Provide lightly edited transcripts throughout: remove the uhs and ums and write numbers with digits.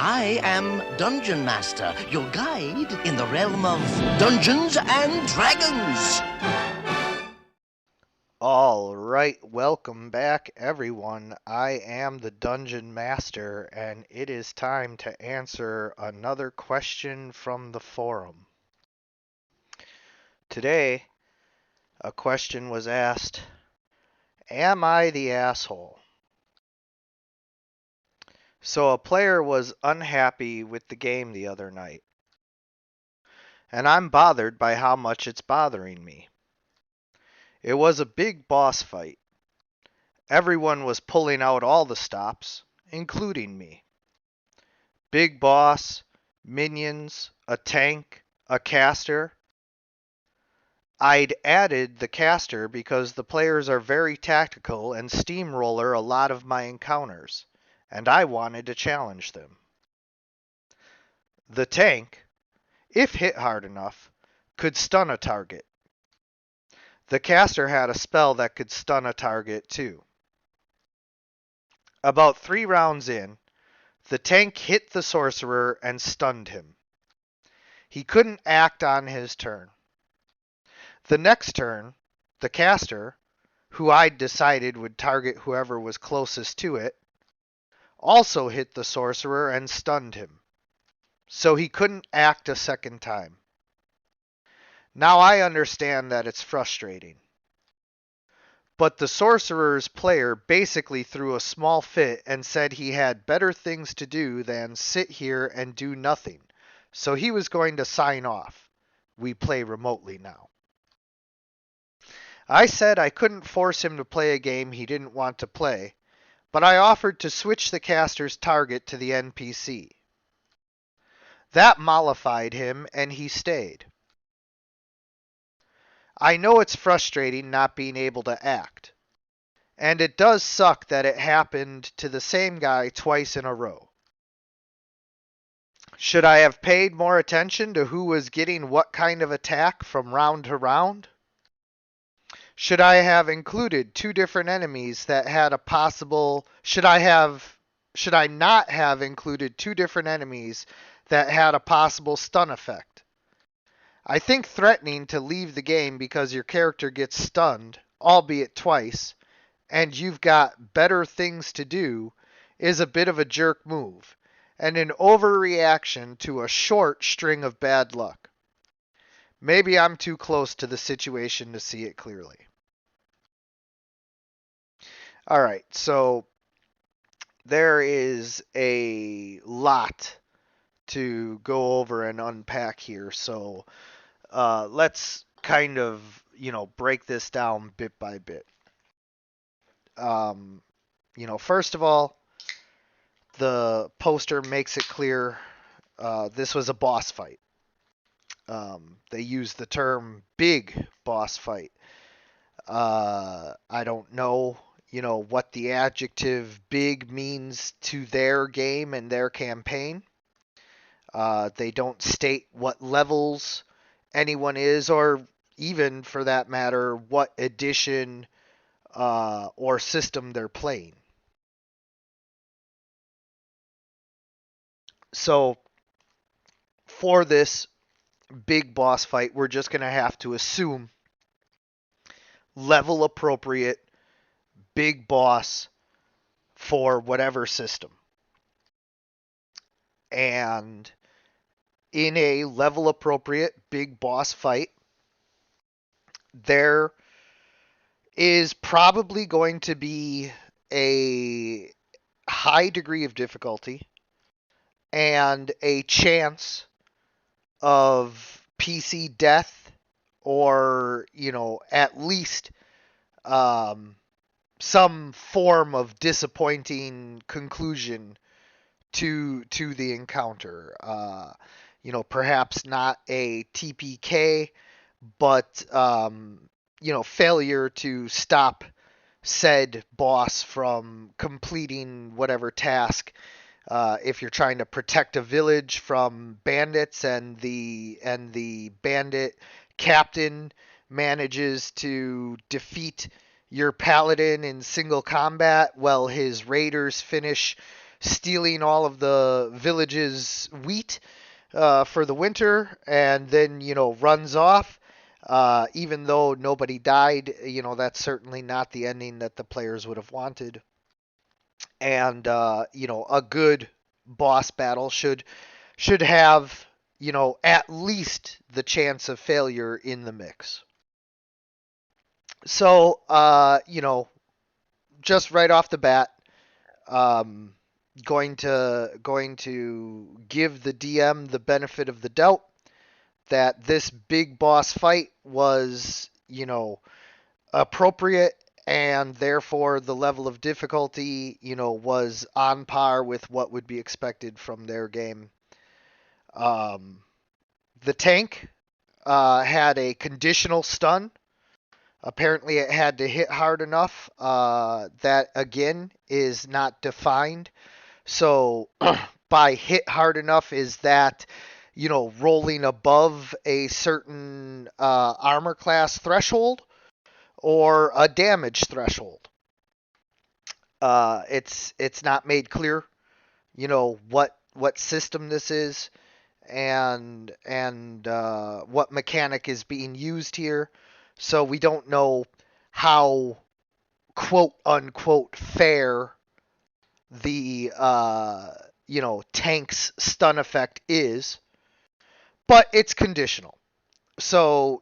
I am Dungeon Master, your guide in the realm of Dungeons and Dragons. All right, welcome back, everyone. I am the Dungeon Master, and it is time to answer another question from the forum. Today, a question was asked, am I the asshole? So a player was unhappy with the game the other night, and I'm bothered by how much it's bothering me. It was a big boss fight. Everyone was pulling out all the stops, including me. Big boss, minions, a tank, a caster. I'd added the caster because the players are very tactical and steamroller a lot of my encounters, and I wanted to challenge them. The tank, if hit hard enough, could stun a target. The caster had a spell that could stun a target too. About 3 rounds in, the tank hit the sorcerer and stunned him. He couldn't act on his turn. The next turn, the caster, who I'd decided would target whoever was closest to it, also hit the sorcerer and stunned him. So he couldn't act a second time. Now I understand that it's frustrating. But the sorcerer's player basically threw a small fit and said he had better things to do than sit here and do nothing. So he was going to sign off. We play remotely now. I said I couldn't force him to play a game he didn't want to play, but I offered to switch the caster's target to the NPC. That mollified him, and he stayed. I know it's frustrating not being able to act, and it does suck that it happened to the same guy twice in a row. Should I have paid more attention to who was getting what kind of attack from round to round? Should I have included 2 different enemies that had a possible... Should I not have included 2 different enemies that had a possible stun effect? I think threatening to leave the game because your character gets stunned, albeit twice, and you've got better things to do, is a bit of a jerk move, and an overreaction to a short string of bad luck. Maybe I'm too close to the situation to see it clearly. All right, so there is a lot to go over and unpack here. So let's kind of, break this down bit by bit. First of all, the poster makes it clear this was a boss fight. They use the term big boss fight. I don't know, what the adjective big means to their game and their campaign. They don't state what levels anyone is, or even, for that matter, what edition or system they're playing. So, for this big boss fight, we're just going to have to assume level appropriate big boss for whatever system. And in a level appropriate big boss fight, there is probably going to be a high degree of difficulty and a chance of PC death, or, at least some form of disappointing conclusion to the encounter. Perhaps not a TPK, but failure to stop said boss from completing whatever task. If you're trying to protect a village from bandits, and the bandit captain manages to defeat your paladin in single combat, well, his raiders finish stealing all of the village's wheat for the winter, and then runs off. Even though nobody died, that's certainly not the ending that the players would have wanted. And a good boss battle should have at least the chance of failure in the mix. So just right off the bat, um, going to give the DM the benefit of the doubt that this big boss fight was appropriate, and therefore the level of difficulty was on par with what would be expected from their game. Um, the tank had a conditional stun. Apparently, it had to hit hard enough. That again is not defined. So, by hit hard enough, is that rolling above a certain armor class threshold or a damage threshold? It's not made clear. What system this is, and what mechanic is being used here. So we don't know how quote unquote fair the tank's stun effect is, but it's conditional. So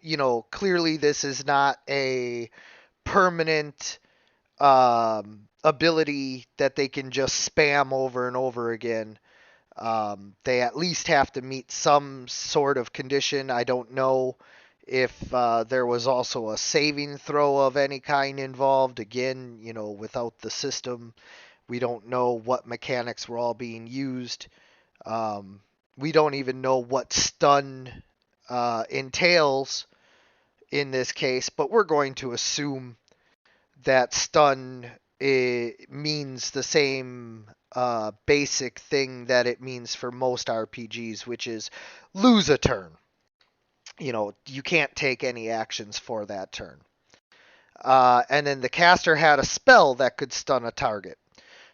clearly this is not a permanent ability that they can just spam over and over again. They at least have to meet some sort of condition. I don't know if there was also a saving throw of any kind involved. Again, without the system, we don't know what mechanics were all being used. We don't even know what stun entails in this case, but we're going to assume that stun means the same basic thing that it means for most RPGs, which is lose a turn. You can't take any actions for that turn. And then the caster had a spell that could stun a target.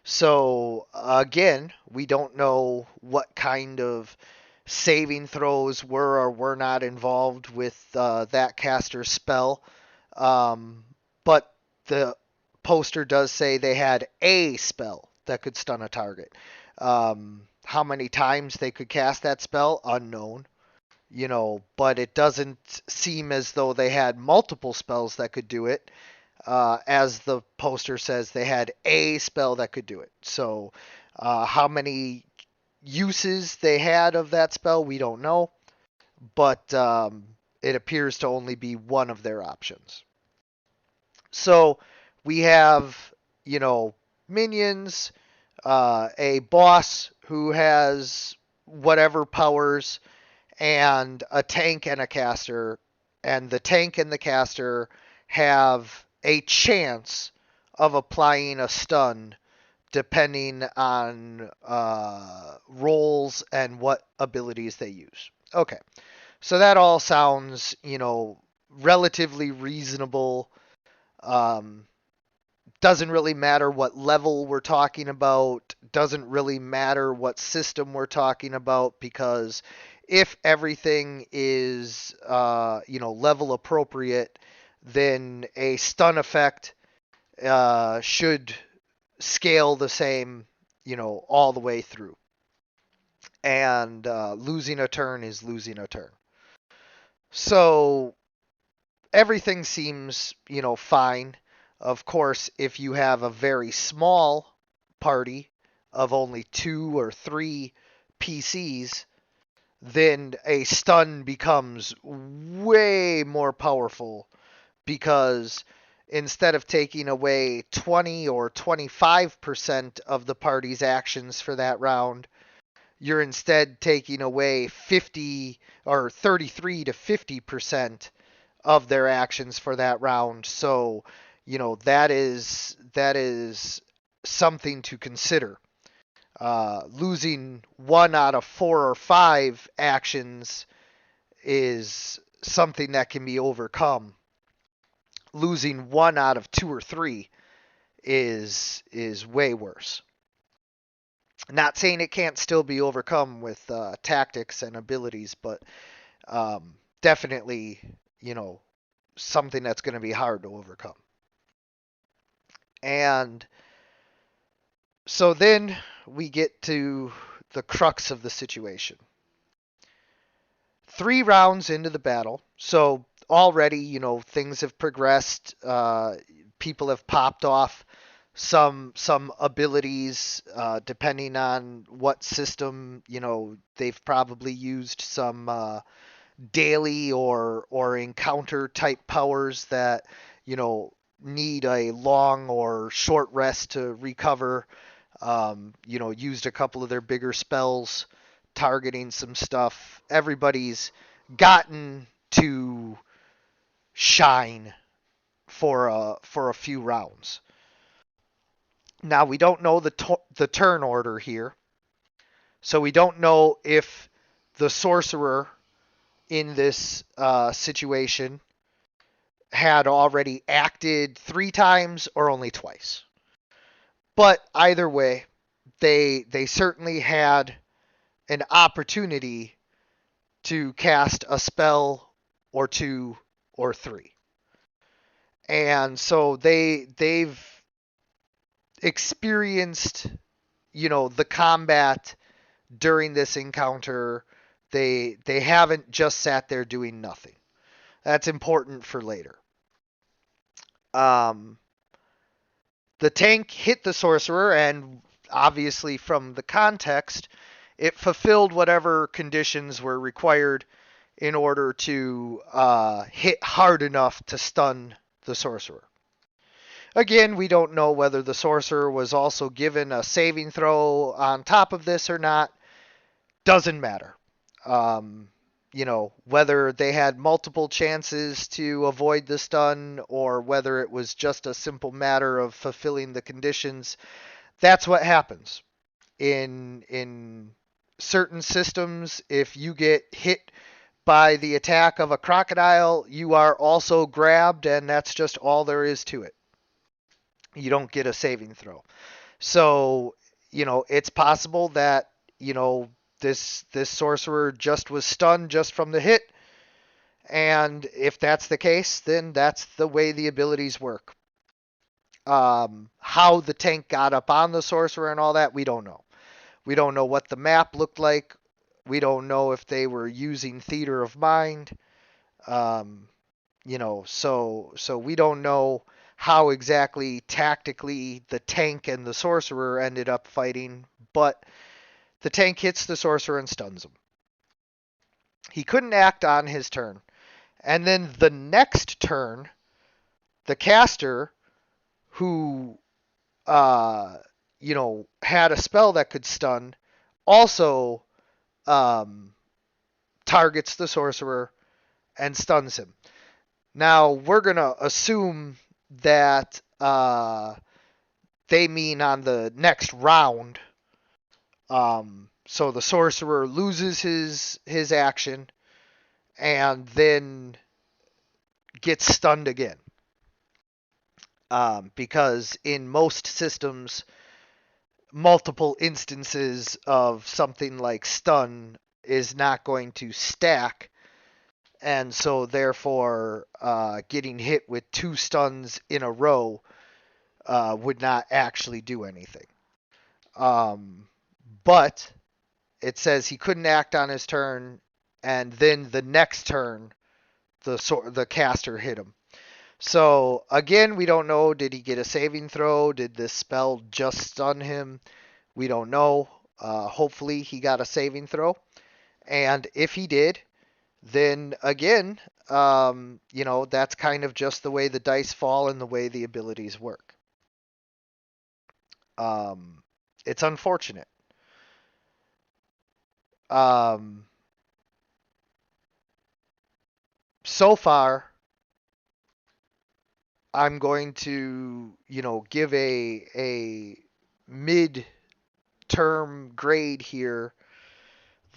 So again, we don't know what kind of saving throws were or were not involved with that caster's spell. But the poster does say they had a spell that could stun a target. How many times they could cast that spell? Unknown. But it doesn't seem as though they had multiple spells that could do it. As the poster says, they had a spell that could do it. So, how many uses they had of that spell, we don't know. But it appears to only be one of their options. So, we have, minions, a boss who has whatever powers, and a tank and a caster, and the tank and the caster have a chance of applying a stun depending on rolls and what abilities they use. Okay, so that all sounds, relatively reasonable. Um, doesn't really matter what level we're talking about, doesn't really matter what system we're talking about, because if everything is level appropriate, then a stun effect should scale the same all the way through, and losing a turn is losing a turn. So everything seems fine. Of course, if you have a very small party of only 2 or 3 PCs, then a stun becomes way more powerful, because instead of taking away 20 or 25% of the party's actions for that round, you're instead taking away 50 or 33 to 50% of their actions for that round. So, that is something to consider. Losing 1 out of 4 or 5 actions is something that can be overcome. Losing 1 out of 2 or 3 is way worse. Not saying it can't still be overcome with tactics and abilities, but definitely, you know, something that's going to be hard to overcome. And so then we get to the crux of the situation. 3 rounds into the battle, so already, things have progressed. People have popped off some abilities, depending on what system. They've probably used some daily or encounter type powers that need a long or short rest to recover. Used a couple of their bigger spells targeting some stuff. Everybody's gotten to shine for a few rounds. Now we don't know the turn order here, so we don't know if the sorcerer in this situation had already acted 3 times or only twice. But either way, they certainly had an opportunity to cast a spell or two or three. And so they've experienced, the combat during this encounter. They haven't just sat there doing nothing. That's important for later. Um, the tank hit the sorcerer, and obviously from the context, it fulfilled whatever conditions were required in order to hit hard enough to stun the sorcerer. Again, we don't know whether the sorcerer was also given a saving throw on top of this or not. Doesn't matter. Whether they had multiple chances to avoid the stun or whether it was just a simple matter of fulfilling the conditions, that's what happens. In certain systems, if you get hit by the attack of a crocodile, you are also grabbed, and that's just all there is to it. You don't get a saving throw. So, it's possible that, this sorcerer just was stunned just from the hit, and if that's the case, then that's the way the abilities work. How the tank got up on the sorcerer and all that, we don't know. We don't know what the map looked like. We don't know if they were using theater of mind. Um, so we don't know how exactly tactically the tank and the sorcerer ended up fighting, but the tank hits the sorcerer and stuns him. He couldn't act on his turn. And then the next turn, the caster, who had a spell that could stun, also targets the sorcerer and stuns him. Now, we're going to assume that they mean on the next round. So the sorcerer loses his action and then gets stunned again. Because in most systems, multiple instances of something like stun is not going to stack, and so therefore getting hit with 2 stuns in a row would not actually do anything. But it says he couldn't act on his turn, and then the next turn, the caster hit him. So again, we don't know. Did he get a saving throw? Did this spell just stun him? We don't know. Hopefully he got a saving throw. And if he did, then again, that's kind of just the way the dice fall and the way the abilities work. It's unfortunate. So far, I'm going to, give a mid-term grade here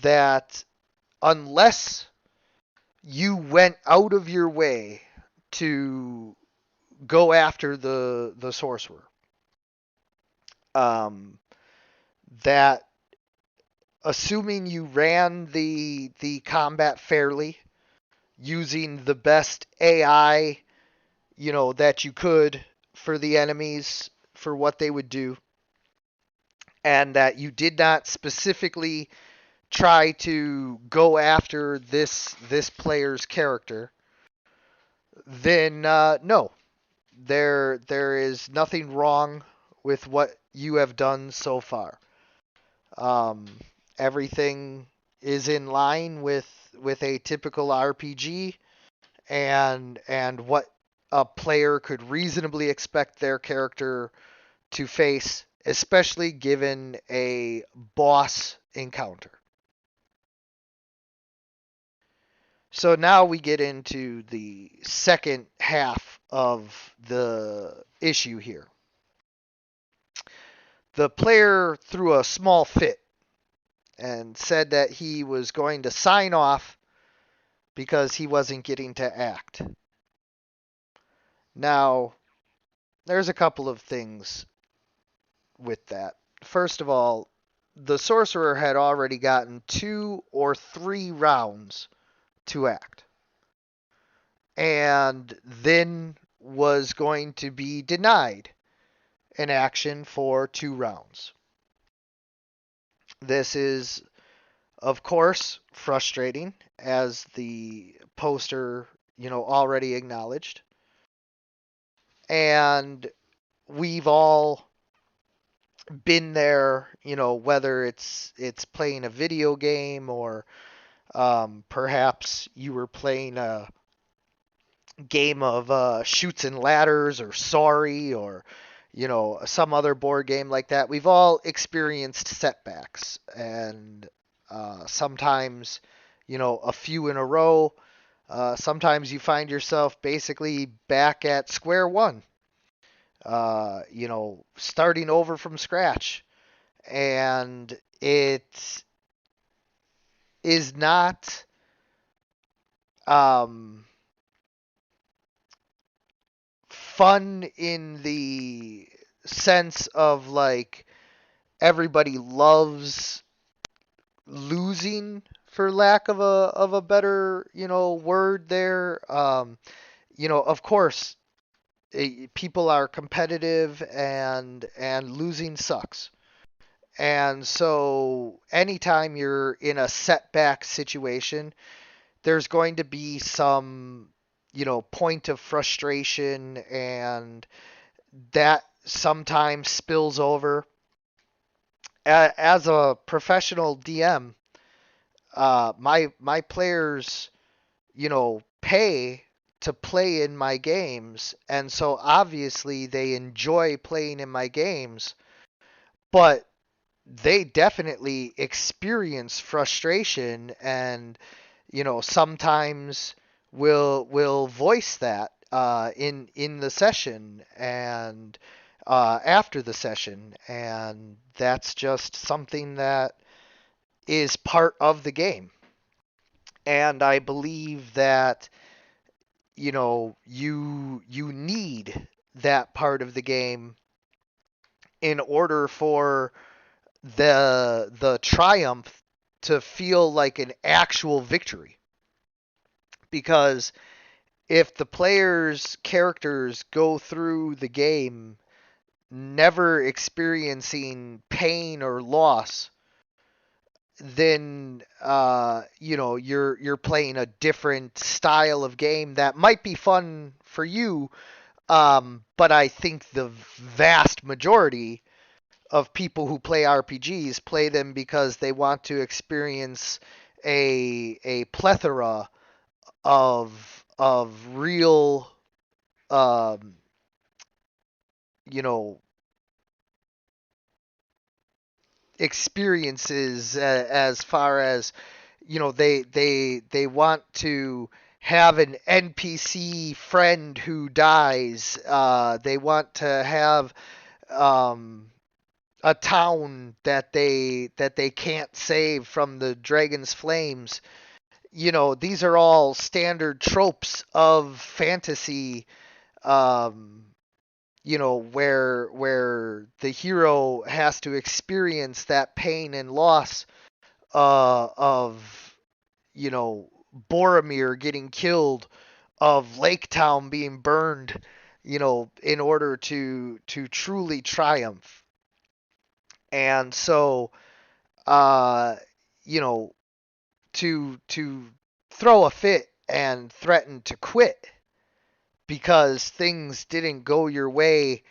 that unless you went out of your way to go after the sorcerer, that assuming you ran the combat fairly, using the best AI, that you could for the enemies for what they would do, and that you did not specifically try to go after this player's character, then no, there is nothing wrong with what you have done so far. Um, Everything is in line with a typical RPG and what a player could reasonably expect their character to face, especially given a boss encounter. So now we get into the second half of the issue here. The player threw a small fit and said that he was going to sign off because he wasn't getting to act. Now, there's a couple of things with that. First of all, the sorcerer had already gotten 2 or 3 rounds to act, and then was going to be denied an action for 2 rounds. This is, of course, frustrating, as the poster, already acknowledged. And we've all been there, whether it's playing a video game or perhaps you were playing a game of Shoots and Ladders or Sorry or some other board game like that. We've all experienced setbacks, and sometimes a few in a row. Sometimes you find yourself basically back at square one, starting over from scratch, and it is not um, fun in the sense of like everybody loves losing, for lack of a better word there. Of course, people are competitive, and losing sucks. And so anytime you're in a setback situation, there's going to be some point of frustration, and that sometimes spills over. As a professional DM, my players, pay to play in my games, and so obviously they enjoy playing in my games, but they definitely experience frustration, and sometimes will voice that in the session and after the session, and that's just something that is part of the game. And I believe that you need that part of the game in order for the triumph to feel like an actual victory. Because if the players' characters go through the game never experiencing pain or loss, then you're playing a different style of game that might be fun for you, but I think the vast majority of people who play RPGs play them because they want to experience a plethora of real um, you know experiences, as far as they want to have an NPC friend who dies. They want to have um, a town that they can't save from the dragon's flames. These are all standard tropes of fantasy. Um, where the hero has to experience that pain and loss of Boromir getting killed, of Lake Town being burned, in order to truly triumph. And so, uh, you know, to throw a fit and threaten to quit because things didn't go your way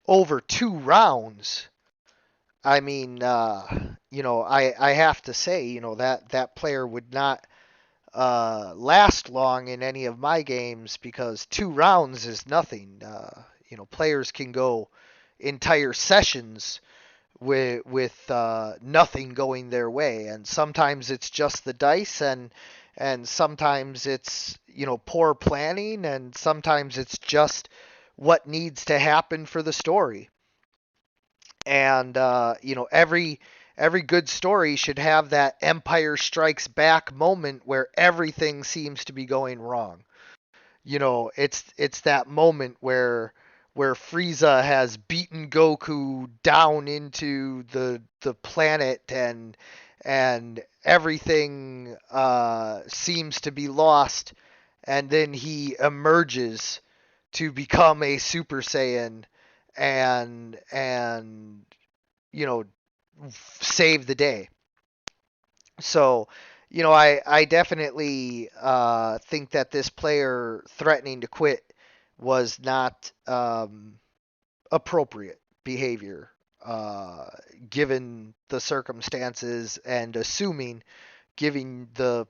over 2 rounds. I mean, I have to say, that player would not last long in any of my games because 2 rounds is nothing. Players can go entire sessions with nothing going their way, and sometimes it's just the dice, and sometimes it's poor planning, and sometimes it's just what needs to happen for the story. And every good story should have that Empire Strikes Back moment where everything seems to be going wrong. It's that moment where Frieza has beaten Goku down into the planet, and everything seems to be lost, and then he emerges to become a Super Saiyan and you know save the day. So, I definitely think that this player threatening to quit was not appropriate behavior, uh, given the circumstances, and assuming, giving the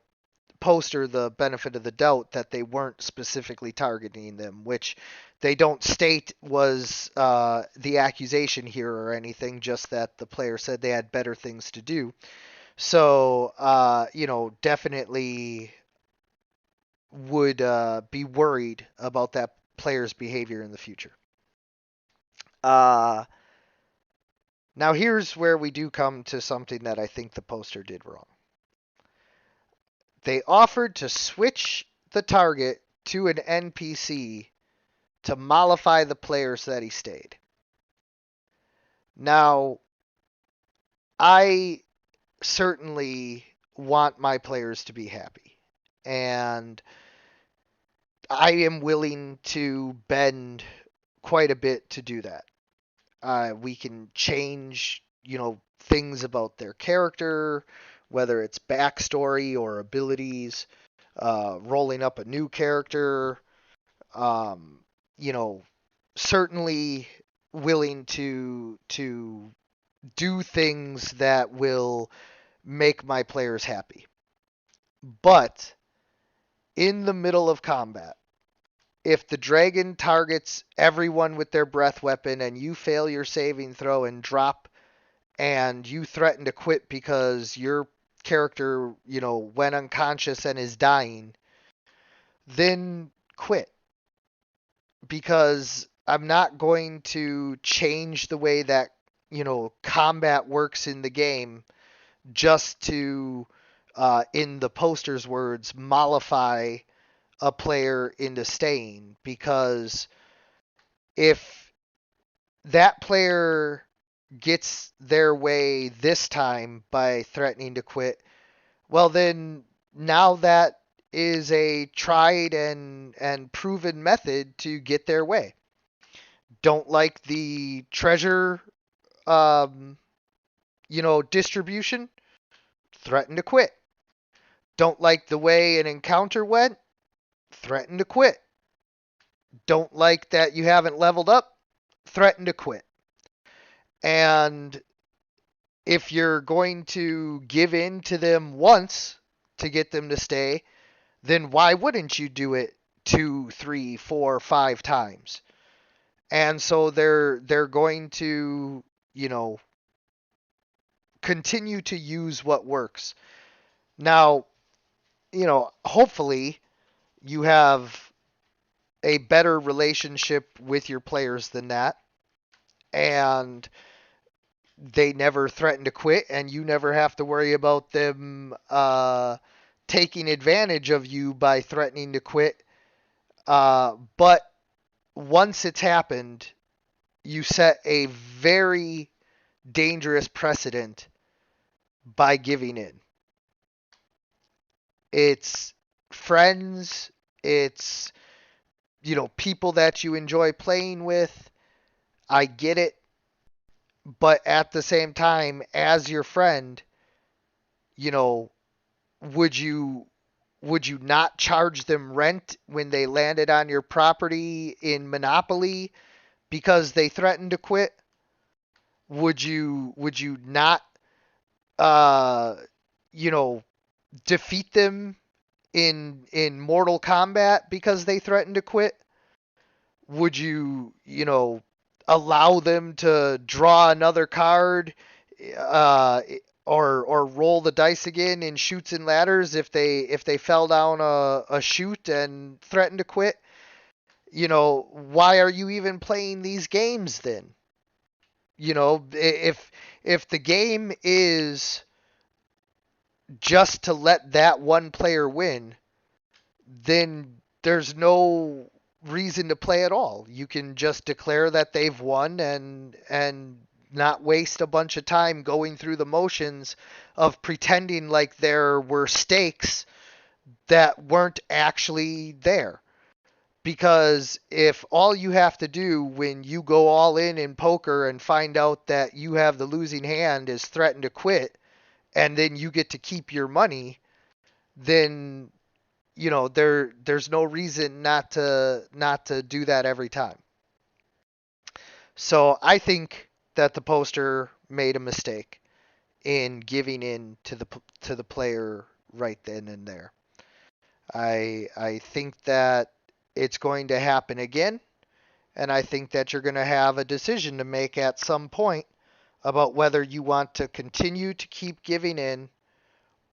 poster the benefit of the doubt that they weren't specifically targeting them, which they don't state was the accusation here or anything, just that the player said they had better things to do. So, definitely would be worried about that player's behavior in the future. Uh, Now, here's where we do come to something that I think the poster did wrong. They offered to switch the target to an NPC to mollify the player so that he stayed. Now, I certainly want my players to be happy, and I am willing to bend quite a bit to do that. We can change, things about their character, whether it's backstory or abilities, rolling up a new character, um, you know, certainly willing to do things that will make my players happy. But in the middle of combat, if the dragon targets everyone with their breath weapon and you fail your saving throw and drop, and you threaten to quit because your character, went unconscious and is dying, then quit. Because I'm not going to change the way that, combat works in the game just to, in the poster's words, mollify a player into staying. Because if that player gets their way this time by threatening to quit, well, then now that is a tried and proven method to get their way. Don't like the treasure, um, distribution? Threaten to quit. Don't like the way an encounter went? Threaten to quit. Don't like that you haven't leveled up? Threaten to quit. And if you're going to give in to them once to get them to stay, then why wouldn't you do it 2, 3, 4, 5 times? And so they're going to, continue to use what works. Now, hopefully you have a better relationship with your players than that, and they never threaten to quit, and you never have to worry about them taking advantage of you by threatening to quit. But once it's happened, you set a very dangerous precedent by giving in. It's friends, it's people that you enjoy playing with. I get it, but at the same time, as your friend, you know, would you not charge them rent when they landed on your property in Monopoly because they threatened to quit? Would you not uh you know defeat them in Mortal Kombat because they threatened to quit? Would you allow them to draw another card, uh, or roll the dice again in Shoots and Ladders if they fell down a chute and threatened to quit? Why are you even playing these games then? If the game is just to let that one player win, then there's no reason to play at all. You can just declare that they've won and not waste a bunch of time going through the motions of pretending like there were stakes that weren't actually there. Because if all you have to do when you go all in poker and find out that you have the losing hand is threaten to quit, and then you get to keep your money, then there's no reason not to do that every time. So I think that the poster made a mistake in giving in to the player right then and there. I think that it's going to happen again, and I think that you're going to have a decision to make at some point about whether you want to continue to keep giving in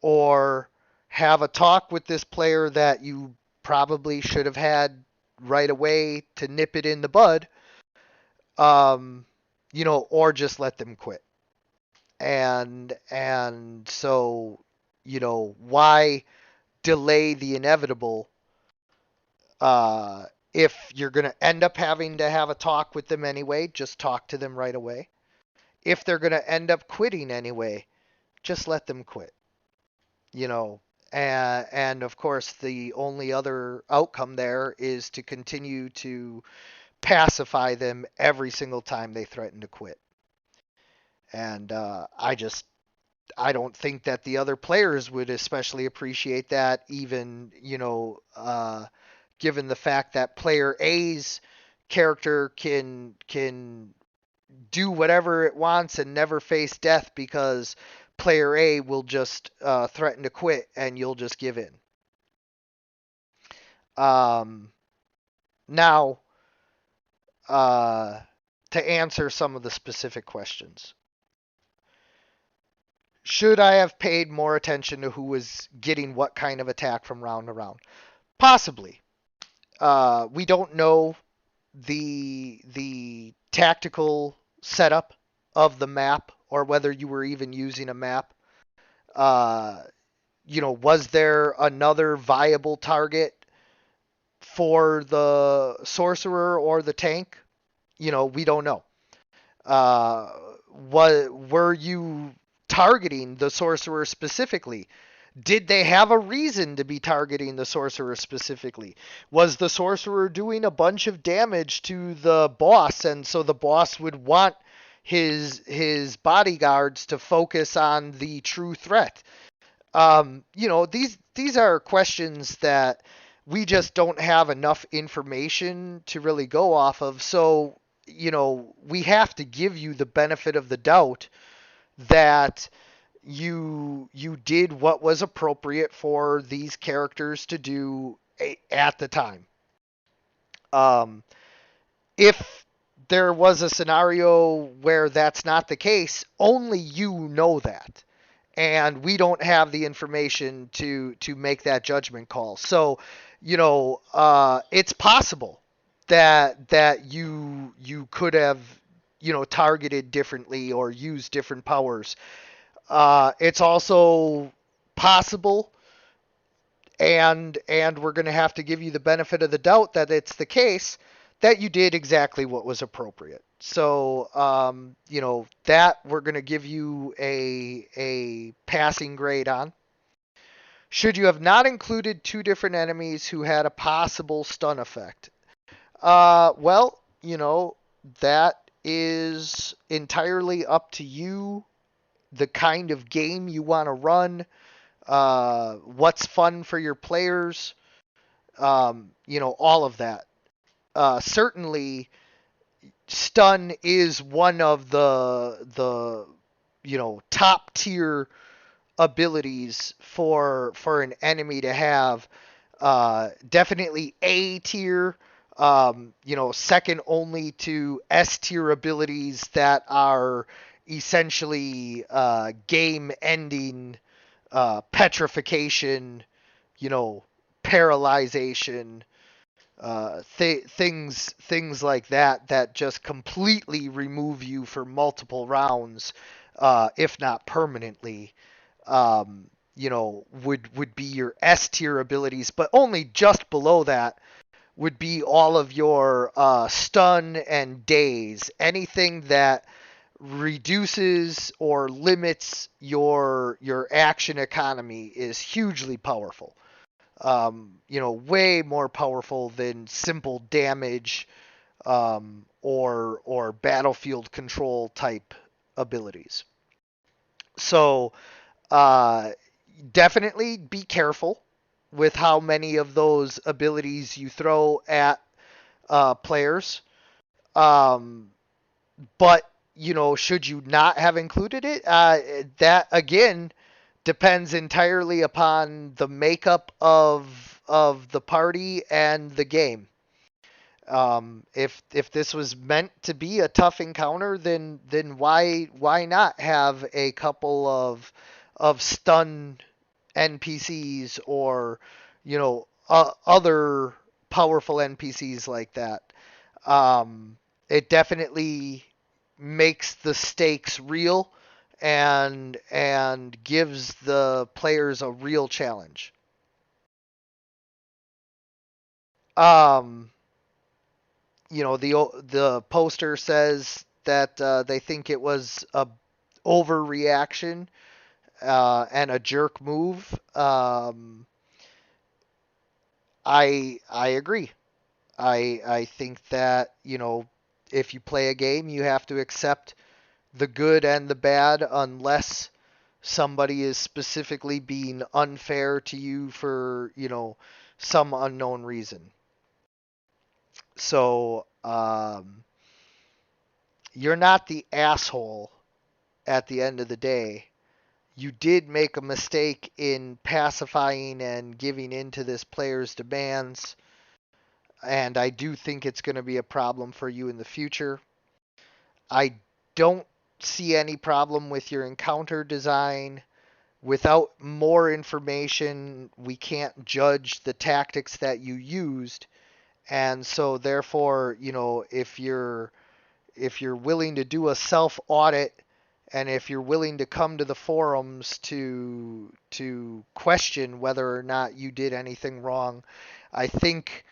or have a talk with this player that you probably should have had right away to nip it in the bud, or just let them quit. And so, why delay the inevitable if you're going to end up having to have a talk with them anyway, just talk to them right away. If they're going to end up quitting anyway, just let them quit. you know, and of course, the only other outcome there is to continue to pacify them every single time they threaten to quit. And I don't think that the other players would especially appreciate that, even, given the fact that player A's character can do whatever it wants and never face death because player A will just threaten to quit and you'll just give in. Um, Now, uh, to answer some of the specific questions, should I have paid more attention to who was getting what kind of attack from round to round? Possibly. We don't know the tactical setup of the map or whether you were even using a map. Uh, was there another viable target for the sorcerer or the tank? We don't know. Were you targeting the sorcerer specifically? Did they have a reason to be targeting the sorcerer specifically? Was the sorcerer doing a bunch of damage to the boss, and so the boss would want his bodyguards to focus on the true threat? These are questions that we just don't have enough information to really go off of. So, we have to give you the benefit of the doubt that you did what was appropriate for these characters to do at the time. Um, if there was a scenario where that's not the case, only you know that, and we don't have the information to make that judgment call. So, it's possible that you could have targeted differently or used different powers. It's also possible, and we're going to have to give you the benefit of the doubt that it's the case that you did exactly what was appropriate. So, that we're going to give you a passing grade on. Should you have not included two different enemies who had a possible stun effect? Well, that is entirely up to you, the kind of game you want to run, what's fun for your players, all of that. Certainly, stun is one of the top tier abilities for an enemy to have. Definitely A tier. Second only to S tier abilities that are essentially game ending, petrification, you know, paralyzation, things like that just completely remove you for multiple rounds, if not permanently. Would be your S tier abilities, but only just below that would be all of your stun and daze. Anything that reduces or limits your action economy is hugely powerful. Way more powerful than simple damage, or battlefield control type abilities. So uh, definitely be careful with how many of those abilities you throw at players. Um, but should you not have included it? That again depends entirely upon the makeup of the party and the game. If this was meant to be a tough encounter, then why not have a couple of stun NPCs, or other powerful NPCs like that? It definitely makes the stakes real, and gives the players a real challenge. Um, the poster says that they think it was a overreaction, and a jerk move. I agree. I think that if you play a game, you have to accept the good and the bad, unless somebody is specifically being unfair to you for some unknown reason. So you're not the asshole at the end of the day. You did make a mistake in pacifying and giving in to this player's demands, and I do think it's going to be a problem for you in the future. I don't see any problem with your encounter design. Without more information, we can't judge the tactics that you used, and so therefore, if you're willing to do a self audit, and if you're willing to come to the forums to question whether or not you did anything wrong, I think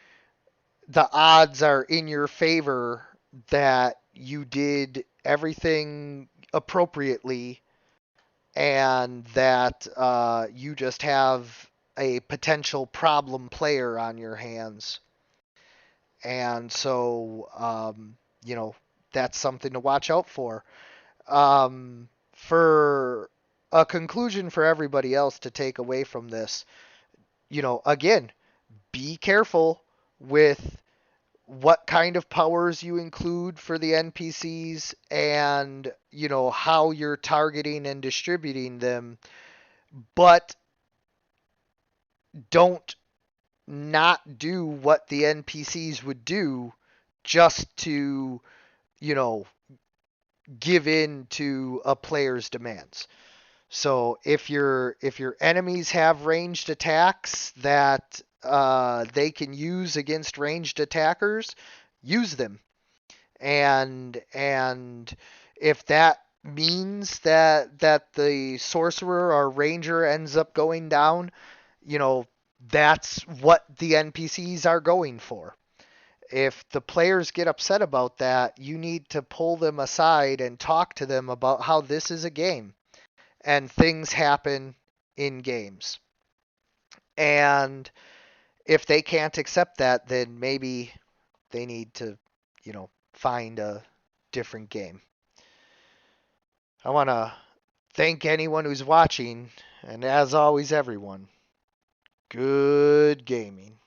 the odds are in your favor that you did everything appropriately, and that you just have a potential problem player on your hands. And so, that's something to watch out for. For a conclusion for everybody else to take away from this, again, be careful with what kind of powers you include for the NPCs, and how you're targeting and distributing them, but don't not do what the NPCs would do just to you know give in to a player's demands. So if your enemies have ranged attacks that they can use against ranged attackers, use them. And if that means that the sorcerer or ranger ends up going down, you know that's what the NPCs are going for. if the players get upset about that, you need to pull them aside and talk to them about how this is a game and things happen in games. And if they can't accept that, then maybe they need to, find a different game. I want to thank anyone who's watching, and as always, everyone, good gaming.